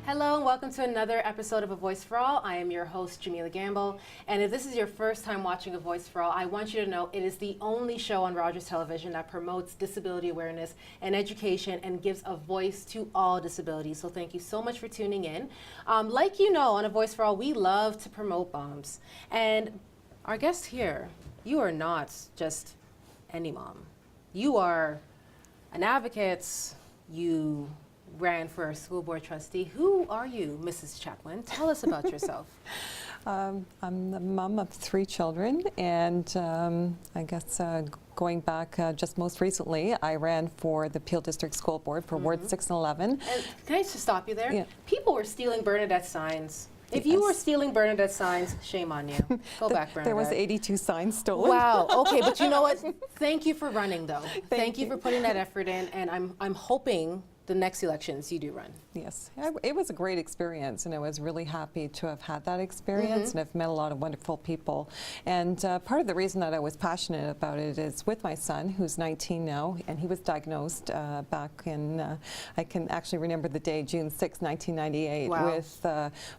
Hello and welcome to another episode of A Voice for All. I am your host, Jamila Gamble. And if this is your first time watching A Voice for All, I want you to know it is the only show on Rogers Television that promotes disability awareness and education and gives a voice to all disabilities. So thank you so much for tuning in. Like you know, on A Voice for All, we love to promote moms. And our guest here, you are not just any mom. You are an advocate. You ran for a school board trustee. Who are you, Mrs. Chatwin? Tell us about yourself. I'm the mom of 3 children, and I guess going back just most recently, I ran for the Peel District School Board for Ward 6 and 11. And can I just stop you there? Yeah. People were stealing Bernadette signs. If you were stealing Bernadette signs, shame on you. Go back, Bernadette. There was 82 signs stolen. Wow. Okay, but you know what? Thank you for running, though. Thank you for putting that effort in, and I'm hoping the next elections you do run. Yes, it was a great experience, and I was really happy to have had that experience, and I've met a lot of wonderful people. And part of the reason that I was passionate about it is with my son, who's 19 now, and he was diagnosed back in, I can actually remember the day, June 6, 1998, Wow. with,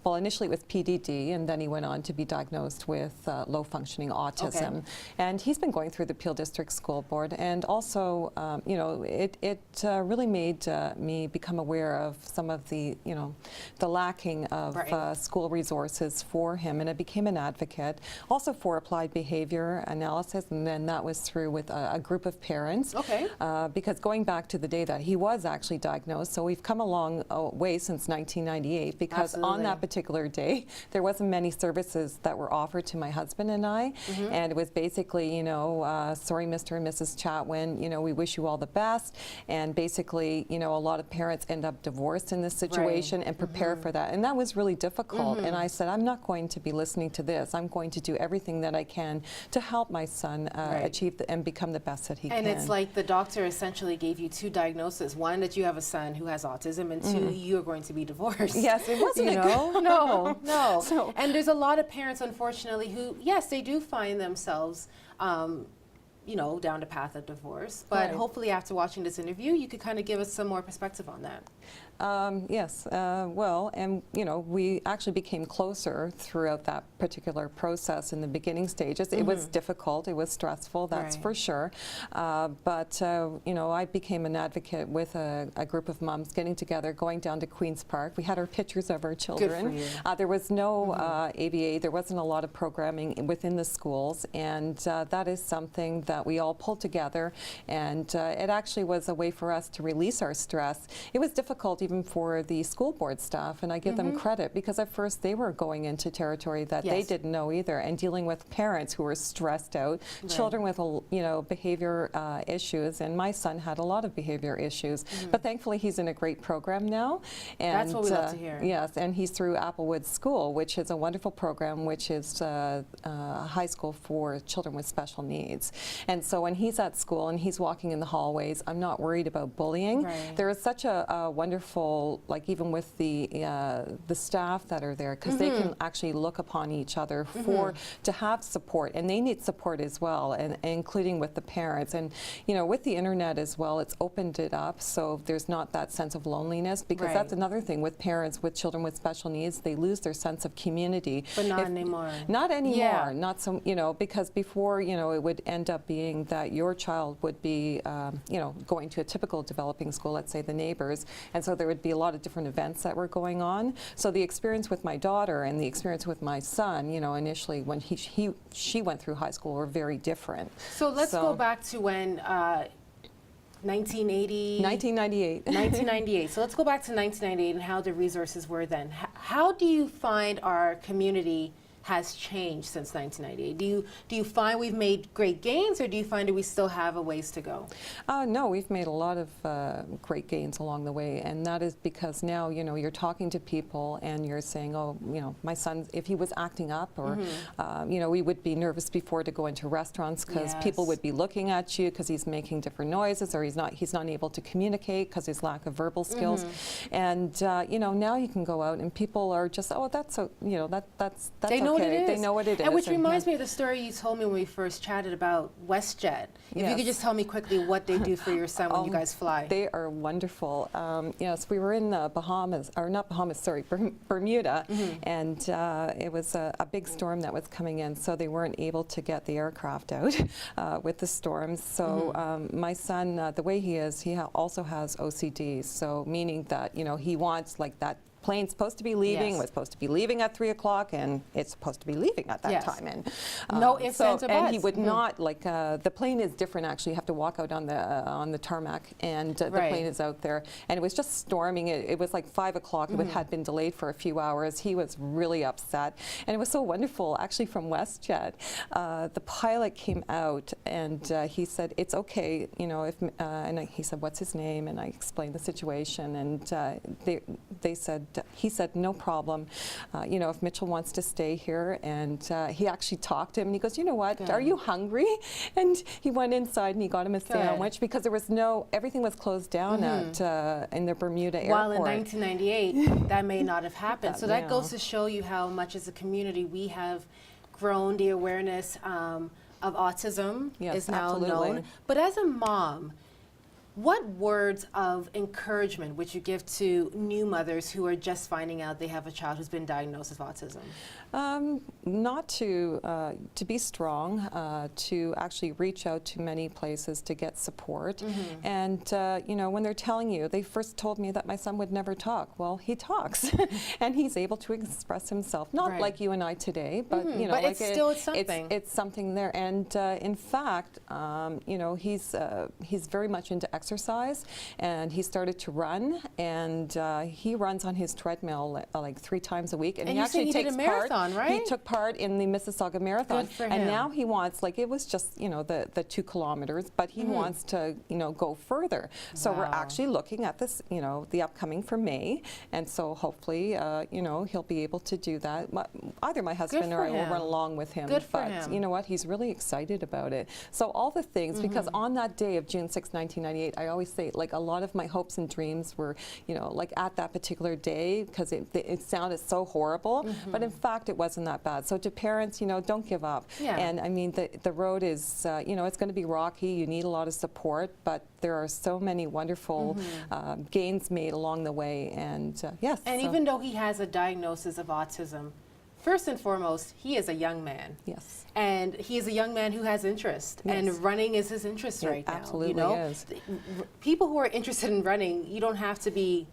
well, initially with PDD, and then he went on to be diagnosed with low-functioning autism. Okay. And he's been going through the Peel District School Board, and also, you know, it really made me become aware of some of the, you know, the lacking of Right. school resources for him, and I became an advocate also for applied behavior analysis, and then that was through with a group of parents. Okay. Because going back to the day that he was actually diagnosed, so we've come a long way since 1998, because on Absolutely. that particular day, there wasn't many services that were offered to my husband and I, and it was basically, you know, sorry, Mr. and Mrs. Chatwin, you know, we wish you all the best, and basically, you know, a lot of parents end up divorced in this situation and prepare for that, and that was really difficult. And I said, I'm not going to be listening to this. I'm going to do everything that I can to help my son achieve and become the best that he can. And it's like the doctor essentially gave you 2 diagnoses. One, that you have a son who has autism, and 2, you're going to be divorced. Yes, it wasn't you a know? good- No, no. So- And there's a lot of parents, unfortunately, who, yes, they do find themselves you know, down the path of divorce. But Right. hopefully after watching this interview, you could kind of give us some more perspective on that. Yes, well, and you know, we actually became closer throughout that particular process in the beginning stages. It was difficult, it was stressful, that's Right. for sure. But you know, I became an advocate with a group of moms getting together, going down to Queen's Park. We had our pictures of our children. you. There was no ABA, there wasn't a lot of programming within the schools, and that is something that we all pulled together, and it actually was a way for us to release our stress. It was difficult even for the school board staff, and I give them credit, because at first they were going into territory that they Yes. didn't know either, and dealing with parents who were stressed out, children with you know, behavior issues, and my son had a lot of behavior issues, but thankfully he's in a great program now. And That's what we love to hear. Yes, and he's through Applewood School, which is a wonderful program, which is a high school for children with special needs. And so when he's at school and he's walking in the hallways, I'm not worried about bullying. Right. There is such a wonderful, like even with the staff that are there, because they can actually look upon each other for to have support, and they need support as well, and including with the parents. And you know, with the internet as well, it's opened it up, so there's not that sense of loneliness, because Right. that's another thing with parents with children with special needs. They lose their sense of community. But not anymore. Not anymore. Yeah. Not so, you know, because before, you know, it would end up being that your child would be, you know, going to a typical developing school, let's say the neighbors, and so there would be a lot of different events that were going on. So the experience with my daughter and the experience with my son, you know, initially when she went through high school were very different. So let's go back to when 1980... 1998. 1998. So let's go back to 1998 and how the resources were then. How do you find our community has changed since 1998? Do you find we've made great gains, or do you find that we still have a ways to go? No, we've made a lot of great gains along the way, and that is because now, you know, you're talking to people and you're saying, oh, you know, my son, if he was acting up, or you know, we would be nervous before to go into restaurants because people would be looking at you because he's making different noises, or he's not able to communicate because his lack of verbal skills. And you know, now you can go out and people are just, oh, that's so, you know, that's they know what it okay. is. They know what it And is. which reminds yeah. me of the story you told me when we first chatted about WestJet. If you Yes. could just tell me quickly what they do for your son when you guys fly. They are wonderful. Yes, we were in the Bahamas, or not Bahamas, sorry, Bermuda, and it was a big storm that was coming in, so they weren't able to get the aircraft out with the storms. So my son, the way he is, he also has OCD, so meaning that, you know, he wants like that plane's supposed to be leaving, Yes. was supposed to be leaving at 3 o'clock, and it's supposed to be leaving at that Yes. time. And No ifs, ands, or and he buts. would not like the plane is different. Actually, you have to walk out on the tarmac, and the Right. plane is out there. And it was just storming. It was like 5 o'clock. It had been delayed for a few hours. He was really upset, and it was so wonderful. Actually, from WestJet, the pilot came out and he said, "It's okay, you know." He said, "What's his name?" And I explained the situation, and he said, "No problem. You know, if Mitchell wants to stay here." And he actually talked to him, and he goes, "You know what? Good. Are you hungry?" And he went inside and he got him a sandwich because there was everything was closed down at in the Bermuda airport. While in 1998, that may not have happened. So that Yeah. goes to show you how much as a community we have grown the awareness of autism Yes, is now absolutely. known. But as a mom, what words of encouragement would you give to new mothers who are just finding out they have a child who's been diagnosed with autism? Not to be strong, to actually reach out to many places to get support. And you know, when they're telling you, they first told me that my son would never talk. Well, he talks, and he's able to express himself. Not Right. like you and I today, but you know, But like it's still something. It's something there. And in fact, you know, he's very much into exercise, and he started to run, and he runs on his treadmill like 3 times a week. And he you actually said he did takes a marathon, part. right? He took part in the Mississauga Marathon, Good for and him. now he wants, like, it was just, you know, the 2 kilometers, but he wants to, you know, go further. So we're Wow. actually looking at this, you know, the upcoming for May, and so hopefully, you know, he'll be able to do that. Either my husband or for I will him. run along with him. Good for but him. you know what? He's really excited about it. So all the things, because on that day of June 6, 1998, I always say, like, a lot of my hopes and dreams were, you know, like at that particular day, because it sounded so horrible, but in fact, it wasn't that bad. So to parents, you know, don't give up. Yeah. And I mean, the road is, you know, it's going to be rocky. You need a lot of support, but there are so many wonderful gains made along the way. And yes. And so- even though he has a diagnosis of autism, first and foremost, he is a young man. Yes. And he is a young man who has interest, Yes. and running is his interest It right now. absolutely you know? is. People who are interested in running, you don't have to be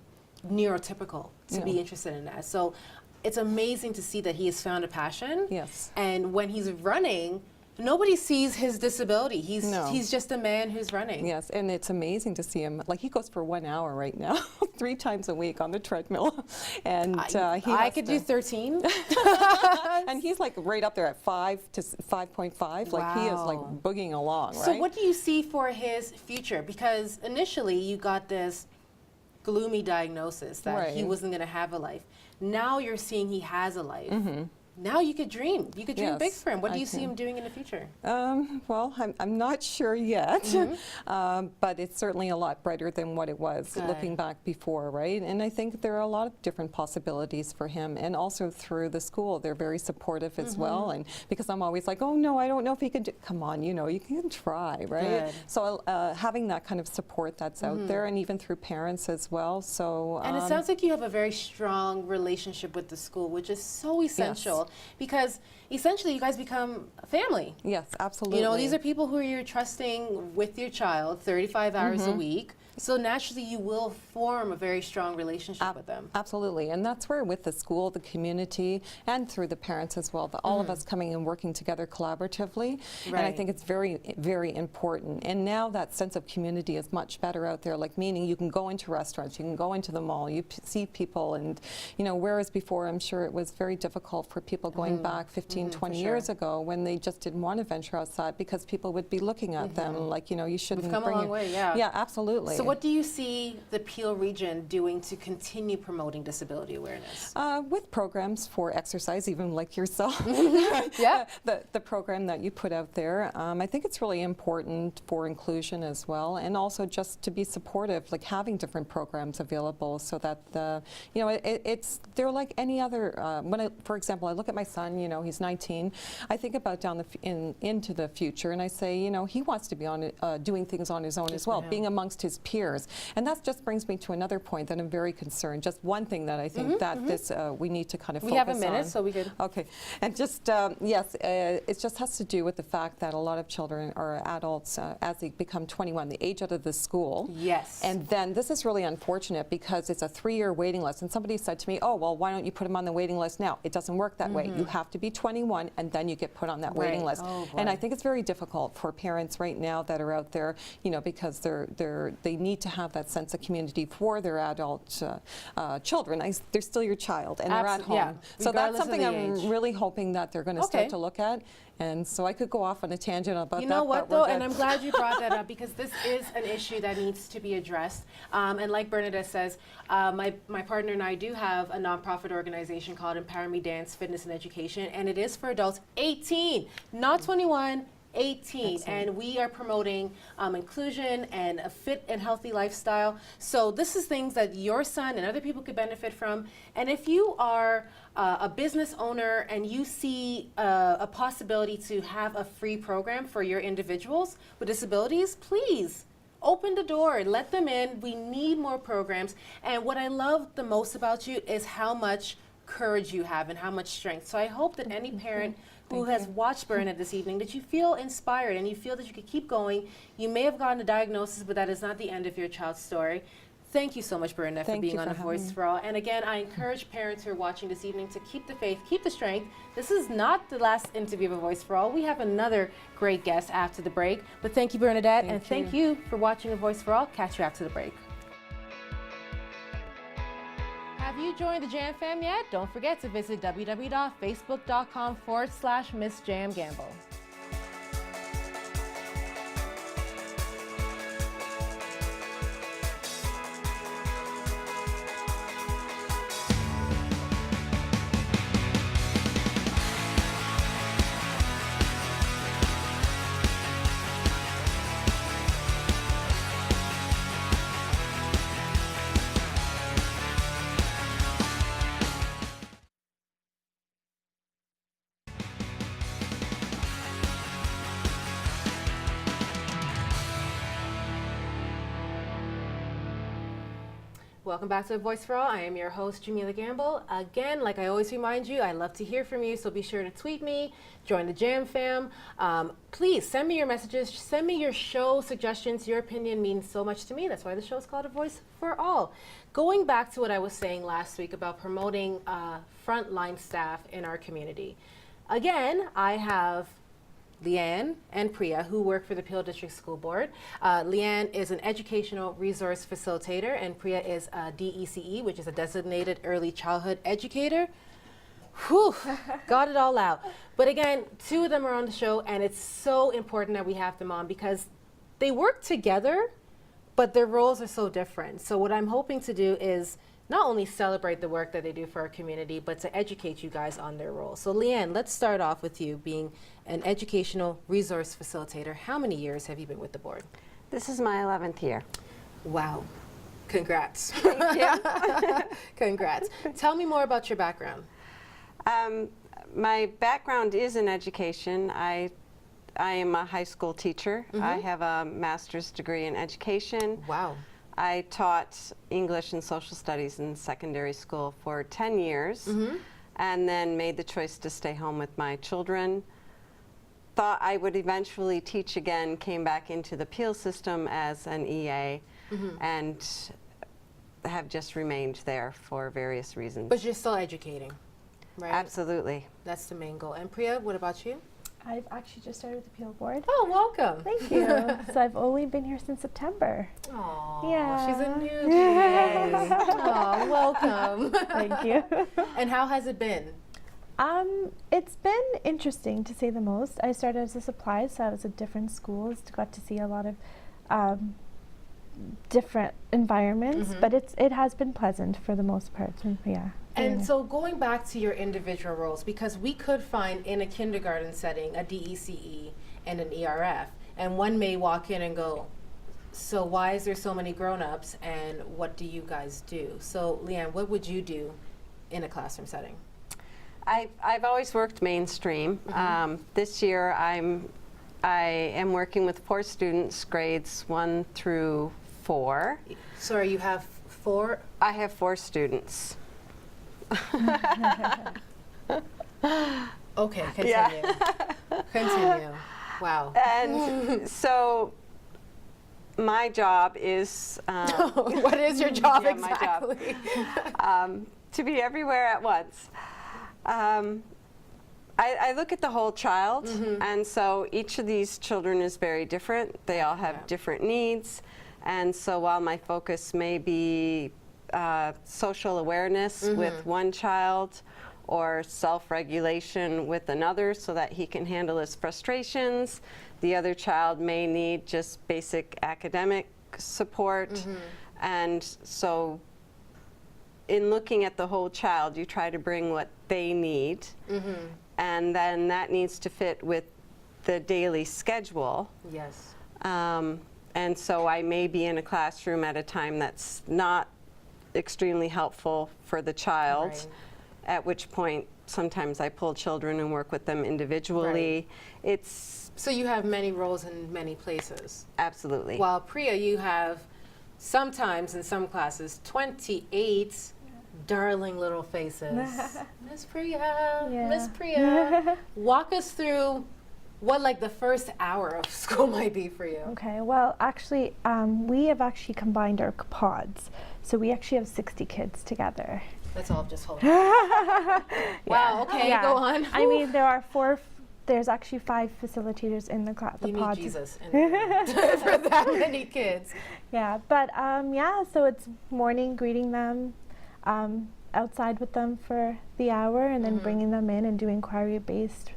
neurotypical to No. be interested in that. So it's amazing to see that he has found a passion. Yes. And when he's running, nobody sees his disability. No. He's just a man who's running. Yes, and it's amazing to see him. Like, he goes for 1 hour right now, 3 times a week on the treadmill, and he I has could to- do 13. and he's like right up there at 5 to 5.5. Like, he is like Wow. boogieing along, right? So what do you see for his future? Because initially you got this gloomy diagnosis that he Right. wasn't going to have a life. Now you're seeing he has a life. Now you could dream. You could dream big Yes, for him. What do I you see can. him doing in the future? Well, I'm not sure yet, but it's certainly a lot brighter than what it was Good. looking back before, right? And I think there are a lot of different possibilities for him, and also through the school, they're very supportive as well. And because I'm always like, oh no, I don't know if he can do. Come on, you know, you can try, right? Good. So having that kind of support that's out there, and even through parents as well. So And it sounds like you have a very strong relationship with the school, which is so essential because essentially you guys become a family. yes, absolutely. You know, these are people who you're trusting with your child 35 hours a week. So naturally you will form a very strong relationship with them. Absolutely, and that's where with the school, the community, and through the parents as well, all of us coming and working together collaboratively, and I Right. think it's very, very important. And now that sense of community is much better out there, like meaning you can go into restaurants, you can go into the mall, you see people, and you know, whereas before I'm sure it was very difficult for people going back 15, 20 years ago when they just didn't want to venture outside because people would be looking at them like, you know, you shouldn't come a bring long your- way, yeah. Yeah, absolutely. So what do you see the Peel region doing to continue promoting disability awareness? With programs for exercise, even like yourself, Yeah. the program that you put out there, I think it's really important for inclusion as well, and also just to be supportive, like having different programs available so that they're like any other. For example, I look at my son, he's 19. I think about into the future, and I say, he wants to be doing things on his own as well, being amongst his peers, and that just brings me to another point that I'm very concerned. Just one thing that I think that this we need to kind of focus on. We have a minute, so we could. Okay, and just yes, it just has to do with the fact that a lot of children or adults, as they become 21, they age out of the school. Yes. And then this is really unfortunate because it's a 3-year waiting list. And somebody said to me, "Oh, well, why don't you put them on the waiting list now?" It doesn't work that way. You have to be 21, and then you get put on that waiting list. Oh, and I think it's very difficult for parents right now that are out there, because they need to have that sense of community for their adult children. They're still your child, and they're at home. Yeah, so that's regardless of something the I'm age. really hoping that they're going to start to look at. And so I could go off on a tangent about that. You know what, but we're though, and good. I'm glad you brought that up because this is an issue that needs to be addressed. And like Bernadette says, my partner and I do have a nonprofit organization called Empower Me Dance, Fitness and Education, and it is for adults 18, not 21. 18, and we are promoting inclusion and a fit and healthy lifestyle. So this is things that your son and other people could benefit from. And if you are a business owner and you see a possibility to have a free program for your individuals with disabilities, please open the door, let them in. We need more programs. And what I love the most about you is how much courage you have and how much strength. So I hope that any parent who has watched Bernadette this evening, that you feel inspired and you feel that you could keep going. You may have gotten a diagnosis, but that is not the end of your child's story. Thank you so much, Bernadette, for being on A Voice for All. And again, I encourage parents who are watching this evening to keep the faith, keep the strength. This is not the last interview of A Voice for All. We have another great guest after the break. But thank you, Bernadette, and thank you for watching A Voice for All. Catch you after the break. Have you joined the Jam Fam yet? Don't forget to visit www.facebook.com/Miss Jam Gamble. Welcome back to A Voice for All. I am your host, Jamila Gamble. Again, like I always remind you, I love to hear from you, so be sure to tweet me, join the Jam Fam. Please send me your messages, send me your show suggestions. Your opinion means so much to me. That's why the show is called A Voice for All. Going back to what I was saying last week about promoting frontline staff in our community. Again, I have Leanne and Priya, who work for the Peel District School Board. Leanne is an educational resource facilitator, and Priya is a DECE, which is a designated early childhood educator. Whew, got it all out. But again, two of them are on the show, and it's so important that we have them on because they work together, but their roles are so different. So what I'm hoping to do is not only celebrate the work that they do for our community, but to educate you guys on their roles. So Leanne, let's start off with you being an educational resource facilitator. How many years have you been with the board? This is my 11th year. Wow. Congrats. Thank you. Congrats. Tell me more about your background. My background is in education. I am a high school teacher. I have a master's degree in education. Wow. I taught English and social studies in secondary school for 10 years and then made the choice to stay home with my children. Thought I would eventually teach again, came back into the Peel system as an EA and have just remained there for various reasons. But you're still educating, right? Absolutely. That's the main goal. And Priya, what about you? I've actually just started with the Peel Board. Oh, welcome. Thank you. So I've only been here since September. Aww, Yeah. she's a newbie. Aw, welcome. Thank you. And how has it been? It's been interesting to say the most. I started as a supply, so I was at different schools, got to see a lot of different environments, but it has been pleasant for the most part. And, yeah. And so going back to your individual roles, because we could find in a kindergarten setting a DECE and an ERF, and one may walk in and go, so why is there so many grown-ups and what do you guys do? So Leanne, what would you do in a classroom setting? I've always worked mainstream. This year I am working with 4 students, grades 1 through 4. Sorry, you have 4? I have 4 students. Okay, continue. Continue. Wow. And so my job is What is your job yeah, my job. exactly? To be everywhere at once. I look at the whole child, and so each of these children is very different. They all have different needs, and so while my focus may be social awareness with one child or self-regulation with another so that he can handle his frustrations, the other child may need just basic academic support, and so in looking at the whole child, you try to bring what they need, and then that needs to fit with the daily schedule. Yes. And so I may be in a classroom at a time that's not extremely helpful for the child, Right. at which point sometimes I pull children and work with them individually. It's So you have many roles in many places. absolutely. While Priya, you have sometimes in some classes 28 darling little faces. Miss Priya, Yeah. Miss Priya. Walk us through what like the first hour of school might be for you. Okay, well, actually, we have actually combined our pods. So we actually have 60 kids together. Let's all just hold on. Wow, okay, Yeah. go on. I mean, there are there's actually 5 facilitators in the class. You need Jesus in for that many kids. Yeah, but yeah, so it's morning greeting them, outside with them for the hour, and then bringing them in and doing inquiry-based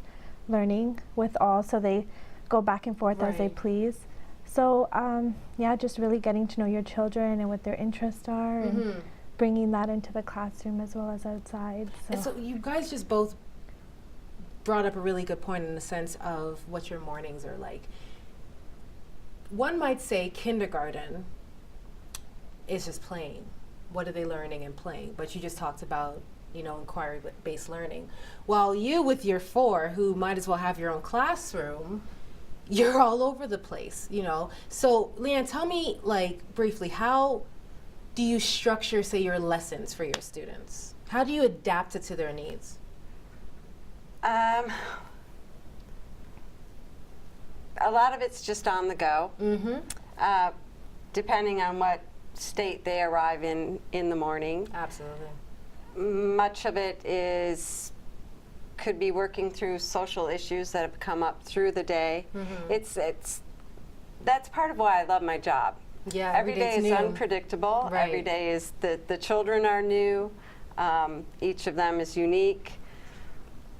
learning with all, so they go back and forth as they Right. please. So yeah, just really getting to know your children and what their interests are, and bringing that into the classroom as well as outside. And so you guys just both brought up a really good point in the sense of what your mornings are like. One might say kindergarten is just playing. What are they learning and playing? But you just talked about, you know, inquiry-based learning. While you with your 4, who might as well have your own classroom, you're all over the place, you know. So Leanne, tell me, like, briefly, how do you structure, say, your lessons for your students? How do you adapt it to their needs? A lot of it's just on the go, Mm-hmm. depending on what state they arrive in the morning. Absolutely. Much of it could be working through social issues that have come up through the day. That's part of why I love my job. Yeah, Every day is new. unpredictable. Right. Every day is the children are new. Each of them is unique.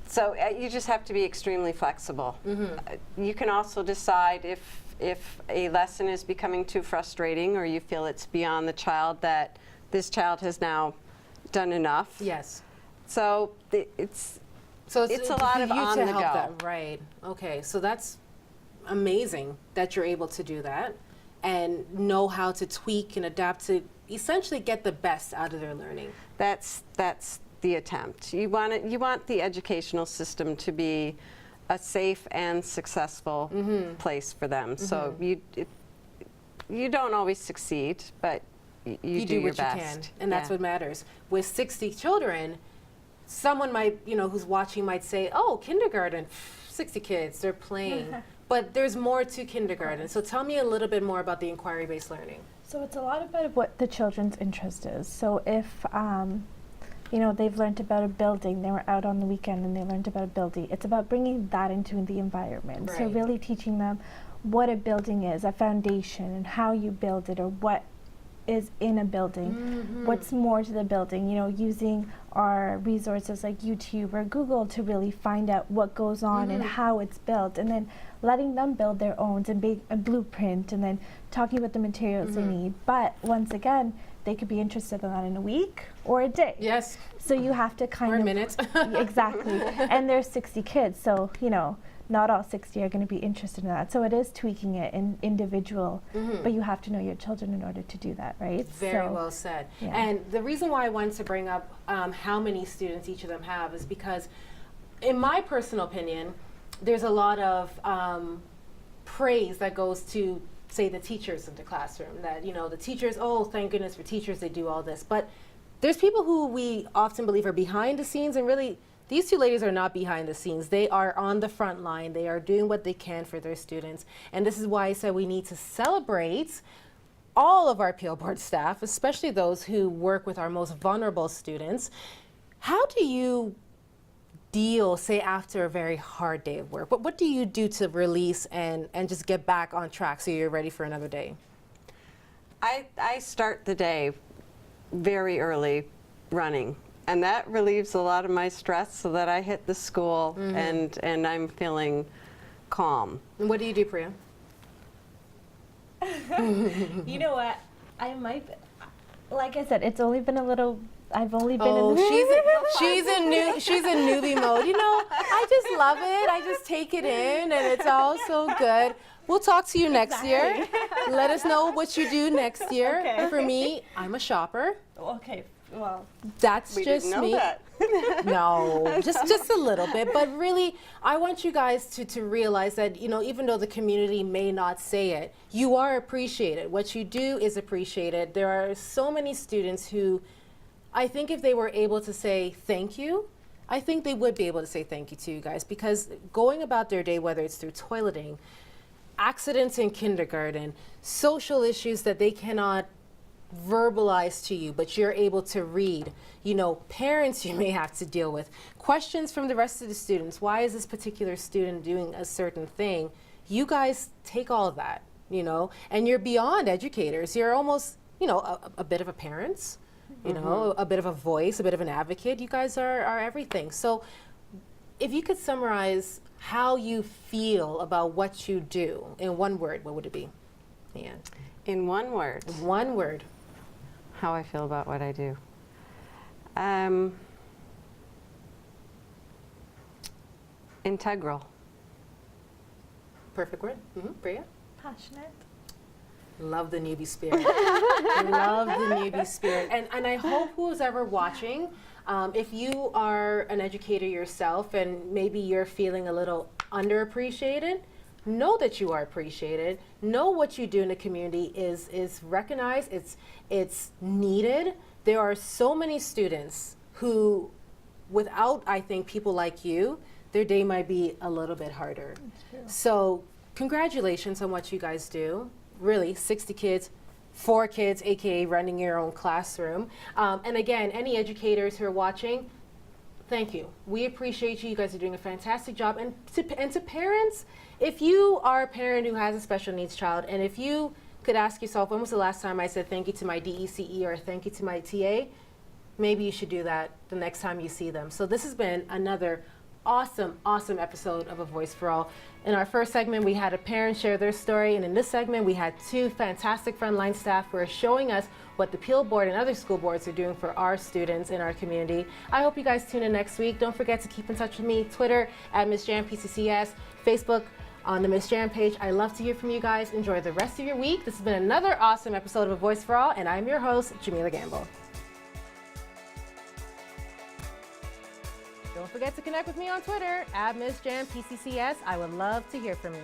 So you just have to be extremely flexible. You can also decide if a lesson is becoming too frustrating, or you feel it's beyond the child, that this child has now done enough. Yes. So it's So It's a lot for of you on to the help go. them, right? Okay, so that's amazing that you're able to do that and know how to tweak and adapt to essentially get the best out of their learning. that's the attempt. You want the educational system to be a safe and successful place for them. So you don't always succeed, but you do your what best. you can, and that's Yeah. what matters. With 60 children, someone might, you know, who's watching might say, "Oh, kindergarten, 60 kids, they're playing." But there's more to kindergarten. So tell me a little bit more about the inquiry-based learning. So it's a lot about what the children's interest is. So if you know, they've learned about a building, they were out on the weekend and they learned about a building, it's about bringing that into the environment. So Right. really teaching them what a building is, a foundation, and how you build it, or what is in a building. What's more to the building, using our resources like YouTube or Google to really find out what goes on and how it's built, and then letting them build their own and make a blueprint, and then talking about the materials they need. But once again, they could be interested in that in a week or a day. Yes. So you have to kind Or a of minute. exactly. And there's 60 kids, so not all 60 are going to be interested in that. So it is tweaking it in individual, but you have to know your children in order to do that, right? Very well said. yeah. And the reason why I wanted to bring up how many students each of them have is because, in my personal opinion, there's a lot of praise that goes to, say, the teachers in the classroom. That, the teachers, oh, thank goodness for teachers, they do all this. But there's people who we often believe are behind the scenes, and really, these two ladies are not behind the scenes. They are on the front line. They are doing what they can for their students. And this is why I said we need to celebrate all of our Peel Board staff, especially those who work with our most vulnerable students. How do you deal, say, after a very hard day of work? What do you do to release and just get back on track so you're ready for another day? I start the day very early running. And that relieves a lot of my stress so that I hit the school and I'm feeling calm. And what do you do, Priya? You know what? I might, like I said, it's only been a little. I've only been Oh, in the she's in newbie mode. I just love it. I just take it in, and it's all so good. We'll talk to you next year. Let us know what you do next year. Okay. For me, I'm a shopper. Okay, well, That's We just didn't know me. that. No, just a little bit. But really, I want you guys to realize that, even though the community may not say it, you are appreciated. What you do is appreciated. There are so many students who, I think if they were able to say thank you, I think they would be able to say thank you to you guys, because going about their day, whether it's through toileting, accidents in kindergarten, social issues that they cannot verbalize to you, but you're able to read, parents you may have to deal with, questions from the rest of the students, why is this particular student doing a certain thing? You guys take all of that, and you're beyond educators. You're almost, a bit of a parent, a bit of a voice, a bit of an advocate. You guys are everything. So if you could summarize how you feel about what you do in one word, what would it be? Leanne? In one word, One word. how I feel about what I do. Integral. Perfect word. Priya? passionate. Love the newbie spirit. Love the newbie spirit. And I hope who's ever watching, if you are an educator yourself and maybe you're feeling a little underappreciated, know that you are appreciated. Know what you do in the community is recognized, it's needed. There are so many students who, without, I think, people like you, their day might be a little bit harder. So congratulations on what you guys do. Really, 60 kids, 4 kids, AKA running your own classroom. And again, any educators who are watching, thank you. We appreciate you. You guys are doing a fantastic job. And to parents, if you are a parent who has a special needs child, and if you could ask yourself, when was the last time I said thank you to my DECE or thank you to my TA, maybe you should do that the next time you see them. So this has been another awesome, awesome episode of A Voice for All. In our first segment, we had a parent share their story, and in this segment, we had 2 fantastic frontline staff who are showing us what the Peel Board and other school boards are doing for our students in our community. I hope you guys tune in next week. Don't forget to keep in touch with me, Twitter at Miss Jan PCCS, Facebook on the Miss Jan page. I love to hear from you guys. Enjoy the rest of your week. This has been another awesome episode of A Voice for All, and I'm your host, Jamila Gamble. Don't forget to connect with me on Twitter at Miss Jan PCCS. I would love to hear from you.